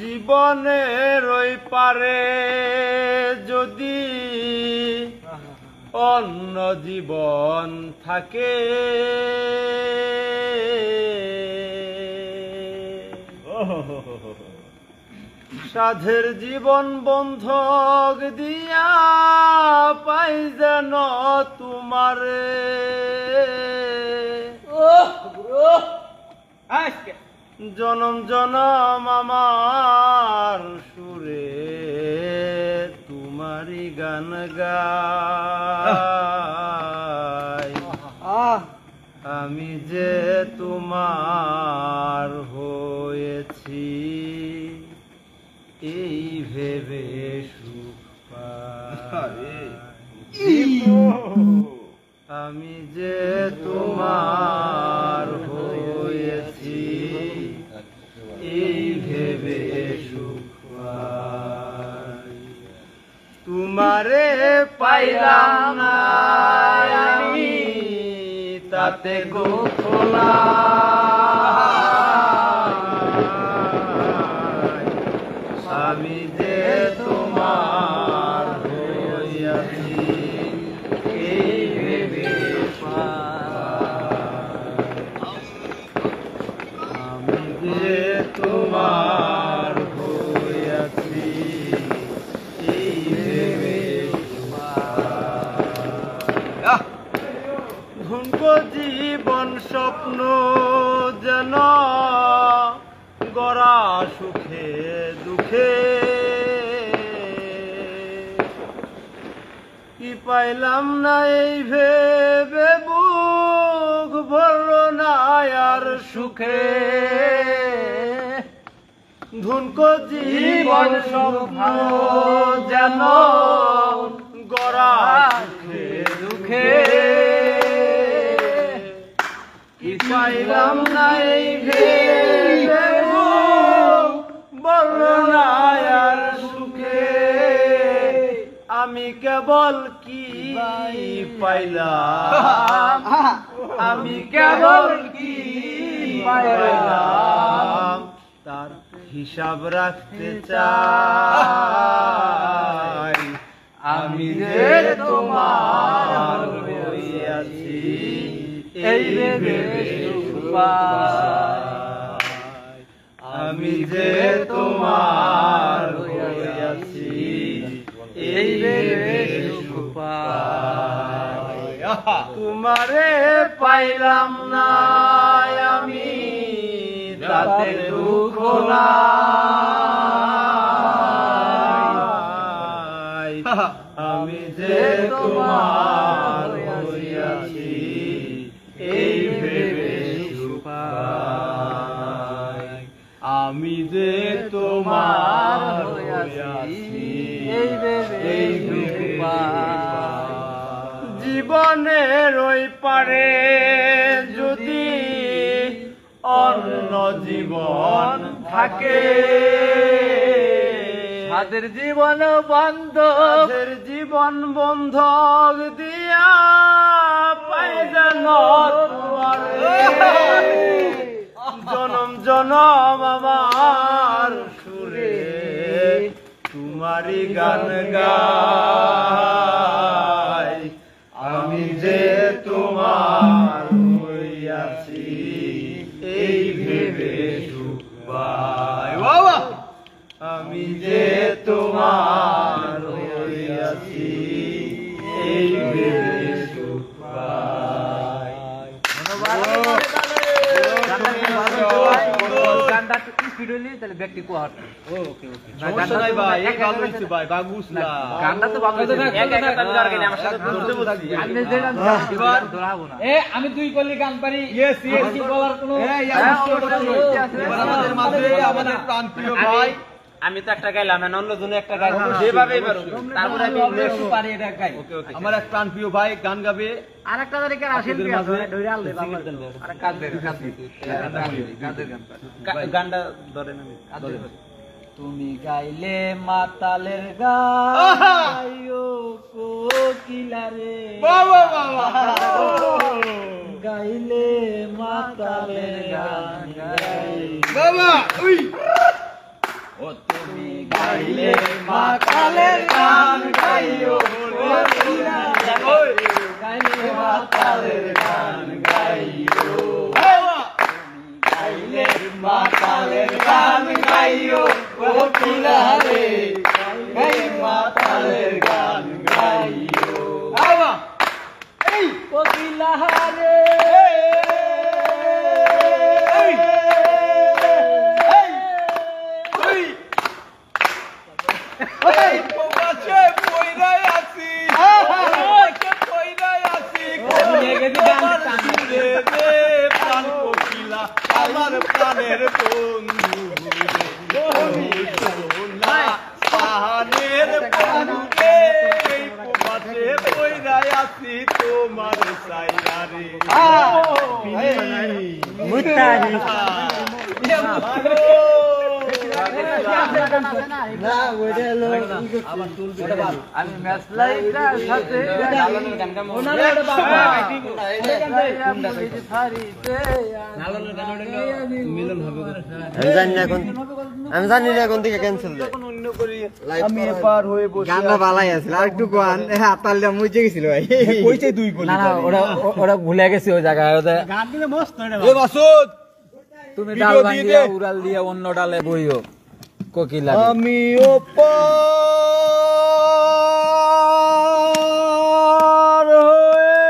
জীবনের ওই পারে যদি অন্য জীবন থাকে, সাধের জীবন বন্ধক দিয়া পাই যেন তোমারে। জনম জনম আমার সুরে তোমারি গান গাই, আমি যে তোমার হয়েছি এই ভেবে সুখ পাই। আমি যে তোমার হয়েছি এই ভেবে সুখ পাই। তোমারে পাইলাম না আমি তাতে গোপনা, আমি যে তোমার হইয়াছি এই ভেবে আমি যে তোমার হইয়াছি এই ভেবে ধুনক জীবন স্বপ্ন যেন গড়া সুখে দুঃখে, কি পাইলাম না এই ভেবে বুক ভরল না আর সুখে। ধুনক জীবন স্বপ্ন যেন গড়া সুখে দুঃখে, কি পাইলাম না এই ভেবে বলল না আর সুখে। আমি কেবল কি পাইলাম, আমি কেবল কি পাইলাম তার হিসাব রাখতে চাই। আমি যে তোমার হইয়াছি এই ভেবে সুখ পাই। আমি যে তোমার হইয়াছি এই ভেবে সুখ পাই। তোমারে পাইলাম না আমি তাতে দুঃখ নাই, আমি যে তোমার হইয়াছি এই ভেবে সুখ পাই। আমি যে তোমার হইয়াছি এই ভেবে সুখ পাই। জীবনের ওই পারে যদি অন্য জীবন থাকে, সাধের জীবন বন্ধক দিয়া পাই যেন তোমারে। জনম জনম আমার সুরে তোমারি গান গাই, আমি যে তোমার হইয়াছি এই ভেবে সুখ পাই। আমি যে তোমার হইয়াছি এই ভেবে সুখ পাই। আমি দুই কলি গান পারি, বলার কোনো আমাদের প্রাণপ্রিয় ভাই, আমি তো একটা গাইলাম, অন্যজনে একটা গাই যেভাবে তারপরে আমি পারি এটা গাই। আমার এক প্রাণপ্রিয় ভাই গান গাবে। আরেকটা তারিখে আসেন গানটা ধরেন। তুমি গাইলে মাতালের গান কোকিলারে, গাইলে মাতালের গান ও তুমি গাইলে মাতালের গান গাইও গাইলে মাতালের গান গাইও গাইলে মাতালের গান গাইও কোকিলা রে গাইলে মাতালের গান গাইও এই কোকিলা রে আমার প্রাণের বন্ধু সাহানের বন্ধুকে পাশে বইরাই আছি তোমার সাইরা রে আমি ম্যাচ লাইটার সাথে আমি জানি না কোন দিকে ক্যান্সেল আমি পার হয়ে বসে গানটা ভালাই আছিল আর একটু গান আতালটা মুজে গেছিল ভাই কইছে দুই গোল না না ওরা ভুলে গেছে ওই জায়গায় গান দিলে মস্ত এ মাসুদ তুমি ডাল ভাঙিয়া উড়াল দিয়ে অন্য ডালে বইও কোকিলা আমিও পার হয়ে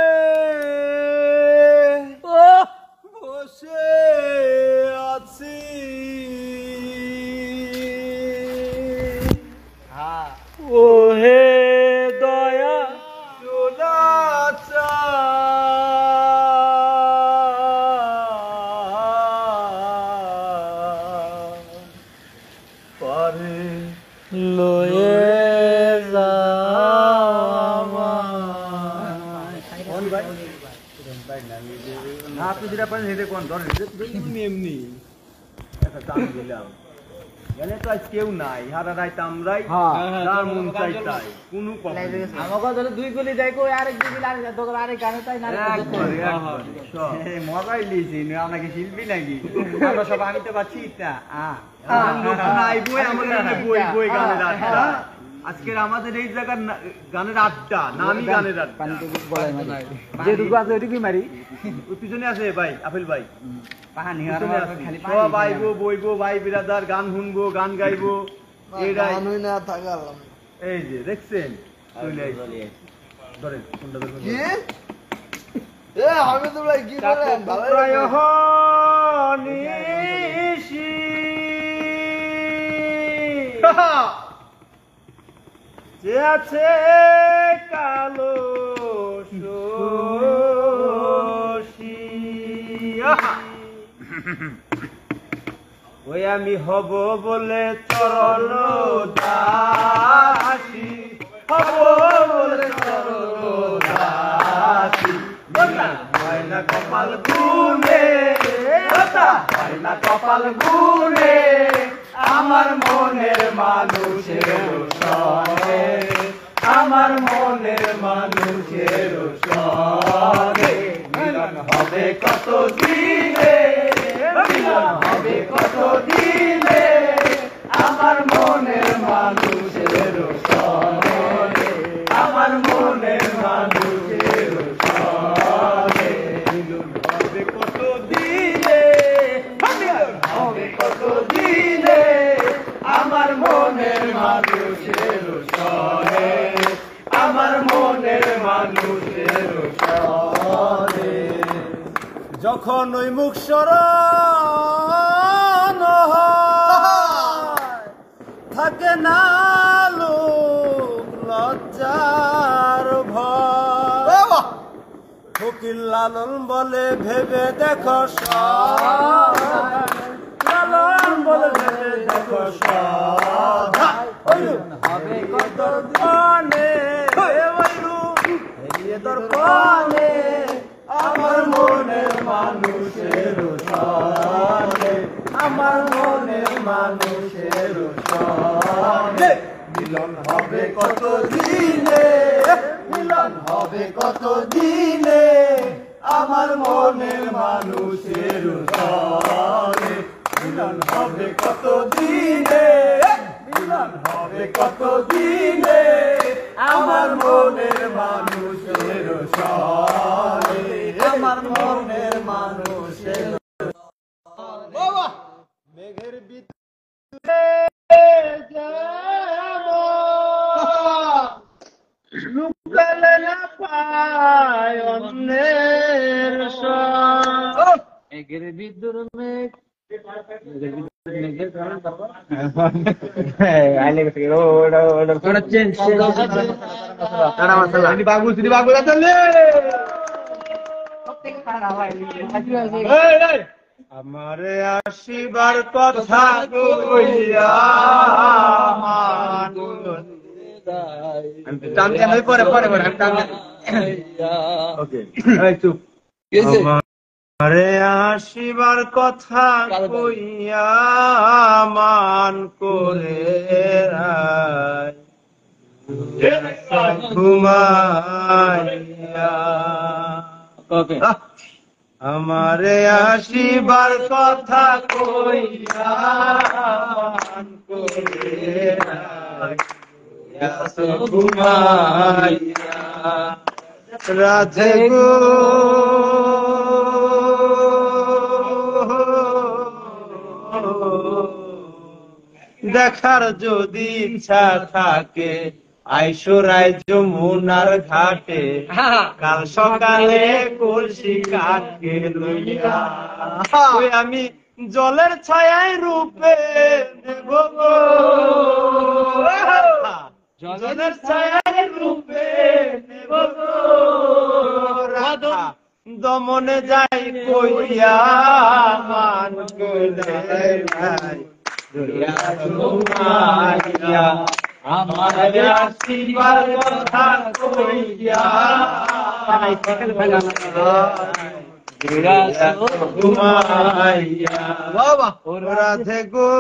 বসে আছি ও হে দয়া চোলা পারে লয়ে আপনি যেটা পারেন সেটা কোন ধরেন এমনি একটা টান দিলাম এনে তো আজ কেউ নাই হারা রাইতে আমরাই তার মন চাই তাই কোনো আমাকে ধরে দুই গুলি দেয় কই আরেক দুই গুলি আরেক দোকান আরেক গানে তাই না মজাই লিয়েছি আপনাকে শিল্পী নাকি আমরা সব আনিতে পারছি নাই বই আমাদের বই বই গানের আড্ডা আজকের আমাদের এই জায়গার গানের আড্ডা নামই গানের আড্ডা যেটুকু আছে ওইটুকুই মারি ওই পিছনে আছে ভাই আফেল ভাই সব আইবো বইবো ভাই বিরাদার গান শুনবো গান গাইবো এই যে দেখছেন ধরেন কোনটা যে আছে কালো ওই আমি হব বলে চরণ দাসী হব বলে চরণ দাসী হয় না কপাল গুনে হয় না কপাল গুনে আমার মনের মানুষের সঙ্গে আমার মনের মানুষের সঙ্গে মিলন হবে কত দিনে মিলন হবে কত দিনে আমার মনের মানুষের সঙ্গে আমার মনের মানুষের সঙ্গে মিলন হবে কত দিনে মিলন হবে কত দিনে আমার মনের মানুষের সঙ্গে আমার মনের মানুষের সঙ্গে যখন ওই মুখ সরণ থাকে না লোক লজ্জার ভয় ফকির লালন বলে ভেবে দেখো লালন বলে ভেবে দেখো হবে কত দর্পণে দর্পণে আমার মনের মানুষের সঙ্গে আমার মনের মানুষের সঙ্গে মিলন হবে কত দিনে মিলন হবে কত দিনে আমার মনের মানুষের সঙ্গে মিলন হবে কত দিনে হবে কত দিনে আমার মনের মানুষের সনে, আমার মনের মানুষের বাবা মেঘের ভিতরে লুকালে না পায় অন্যের সন। মেঘের বিদ্যুর মেঘ মেঘের কারণ বাবু আমারে আসিবার কথা কইয়া পরে পরে আমারে আসিবার কথা কইয়া মান করে ঘুমাইয়া আমারে আসিবার কথা কইয়া মান করে ঘুমাইয়া রাধে গো দেখার যদি ইচ্ছা থাকে আইসরায় যমুনার ঘাটে কাল সকালে কলসি কাঠকে লইয়া ওই আমি জলের ছায়ায় রূপে নেব গো, জলের ছায়ায় রূপে নেব গো রাধা দমনে যাই কইয়া মান করে আমার আসিবার কথা কইয়া ঘুমাইয়া রাধে গো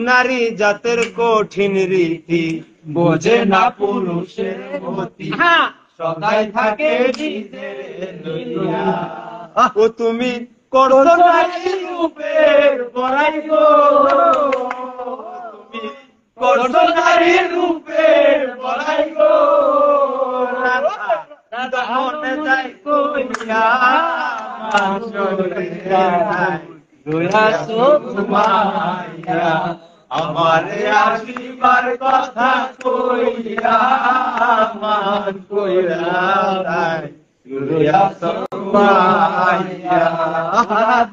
নারী জাতের কঠিন রীতি বোঝে না পুরুষের গতি, সদাই থাকে নিজের লইয়া। ও তুমি করছো নারী রূপের বড়াই গো, তুমি করছো নারী রূপের বড়াই গো রাধা মনে যাই কইয়া ঘুমাইয়া আমারে আসিবার কথা কইয়া মান কইরা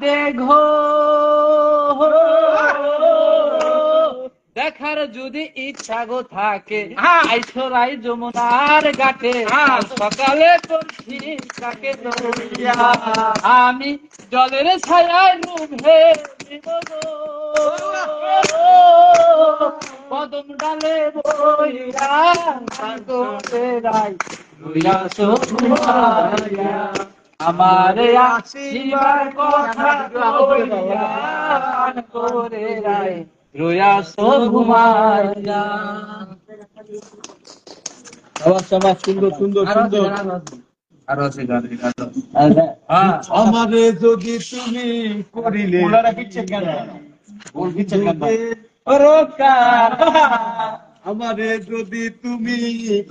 দেখো দেখার যদি ইচ্ছা গো থাকে আইসরাই যমুনার ঘাটে সকালে করছি তাকে ধরিয়া আমি জলের ছায়ায় ডুবে কদম ডালে বইয়া আমারে আসিবার কথা কইয়া করে রায় রয়াসো ঘুমাইয়া। সুন্দর সুন্দর সুন্দর আরো আছে গান আমারে যদি তুমি করিলে আমারে যদি তুমি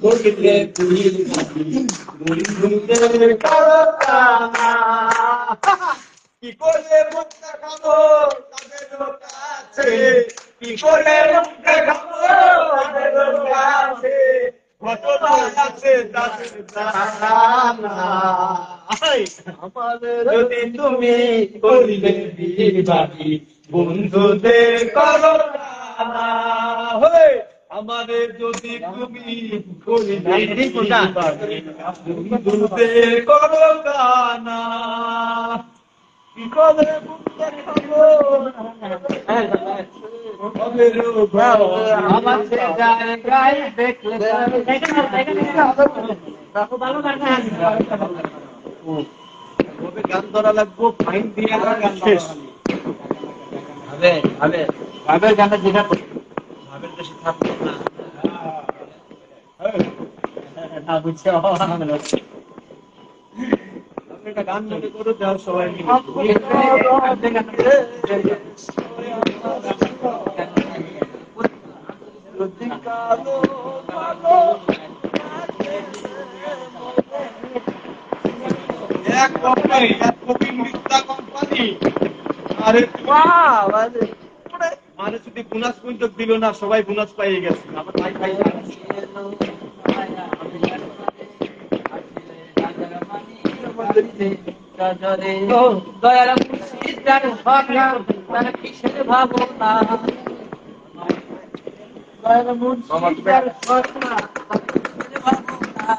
করিলে কি করে মুক্তা খাবো তাদের কাছে, কি করে মুক্তা খাবো তাদের কাছে, ঘটনা আছে তাদের জানা। আমাদের যদি তুমি করিলে বিবাদী বন্ধুদের করো না, আমাদের যদি তুমি করিলে বিবাদী বন্ধুদের করো না, বিপদে মুক্তা খাবো আমার জায়গায় দেখলে গান ধরা লাগবো ফাইন দিয়ে শেষ হবে হবে ভাবের গানটা যেটা ভাবের দেশে থাকবো না বুঝছো একটা গান মনে করো, যাও সবাই মিলে। এক কপি মিথ্যা কোম্পানি আরে মানে যদি বোনাস পর্যন্ত দিল না, সবাই বোনাস পাইয়ে গেছে। আমার ভাই ভাই দয়াল মুর্শিদ জানো ভাবনা তার কিসের ভাবনা দয়াল মুর্শিদ জানো ভাবনা তার কিসের ভাবনা